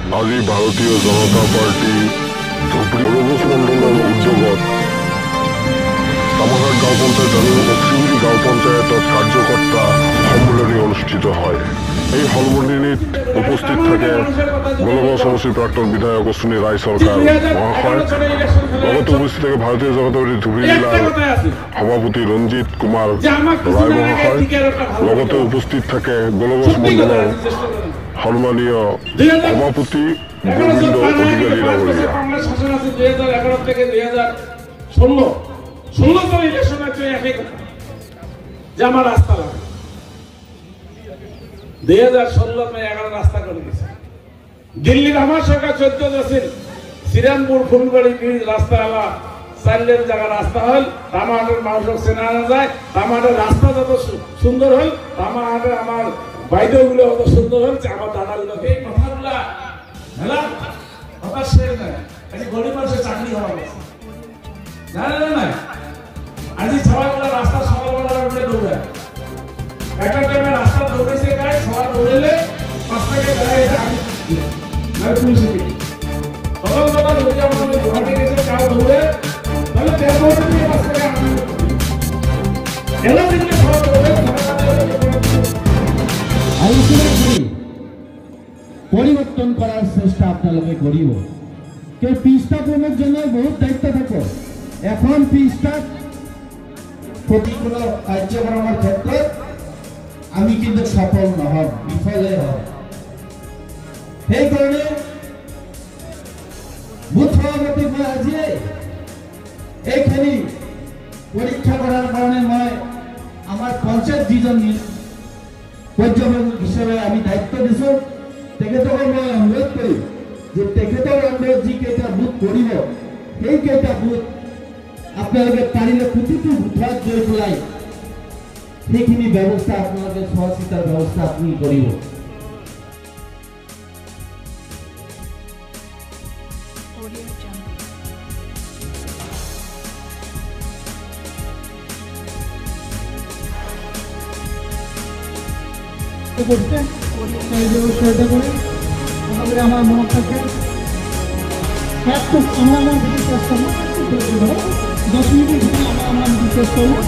আজি ভাৰতীয় জনতা পাৰ্টি ধুবুৰী মণ্ডলৰ উদ্যোগত তামাঘাট গাঁও পঞ্চায়ত আৰু অক্সিগুৰি গাঁও পঞ্চায়তত কাৰ্যকৰ্তা সম্মিলনী অনুষ্ঠিত হয়। এই সম্মিলনীত উপস্থিত থাকে গোলগাঁও সমষ্টিৰ প্ৰাক্তন বিধায়ক অশ্বিনী ৰায় চৰকাৰ মহাশয়, লগতে উপস্থিত থাকে ভাৰতীয় জনতা পাৰ্টি ধুবুৰী জিলাৰ সভাপতি ৰঞ্জিত কুমাৰ ৰায় মহাশয়, লগতে উপস্থিত থাকে গোলগাঁও মণ্ডলৰ সন্মানীয় সভাপতি গোবিন্দ অধিকাৰী ডাঙৰীয়া। আমার রাস্তা লাগে 2016 में 11 রাস্তা করে দিয়েছে। দিল্লির আমার সরকার 14 ছিল শ্রীরামপুর ফুলবাড়ি ব্রিজ রাস্তা হলা 4 লেন জায়গা রাস্তা হল তামাহাটের মানুষ চেনা না যায়। তামাহাটের রাস্তা যত সুন্দর হল তামাহাটের আমার বাইদেগুলো অত সুন্দর হল আমার দাদাগুলো এই কথাগুলা হেলা কথা শেষ নাই। এই গরিব মানুষের চাকরি হওয়া গেছে জানেন না। আজি সবাইগুলো রাস্তা সকালবেলা উঠে দৌড়ায়, একটা টাইমে রাস্তা দৌড়েছে গায়ে সবাই দৌড়েলে 5 টাকা গায়ে আমি পুলিশে সকালবেলা যদি আমাদের গুয়াহাটি গেছে কাউ দৌড়ে তাহলে 13 থেকে 5 টাকা আমি এলা থেকে সবাই দৌড়ে পরিবর্তন করার চেষ্টা আপনাদের করিব। কে পিস্তা পূরণের জন্য বহুত দায়িত্ব থাকে। এখন পিস্তা প্রতিকূল কার্যক্রমের ক্ষেত্রে আমি কিন্তু সফল নহব, বিফলে হব। সেই কারণে বুথ সভাপতি মই আজি এইখানি পরীক্ষা করার কারণে মই আমার পঞ্চায়েত যিজন পর্যবেক্ষক হিসেবে আমি দায়িত্ব দিছো তেখেতক মই অনুরোধ করি যে তেখেতৰ আন্ডাৰত যিকেইটা বুথ কৰিব সেইকেইটা বুথ আপোনালোকে পাৰিলে প্ৰতিটো বুথত গৈ পেলাই সেইখিনি ব্যৱস্থা আপোনালোকে চোৱা চিতাৰ ব্যৱস্থা আপুনি কৰিব। আমাৰ মনে থাকে আমৰা চেষ্টা কৰবো 10 মিনিটেৰ ভিতৰে আমৰা চেষ্টা কৰবো।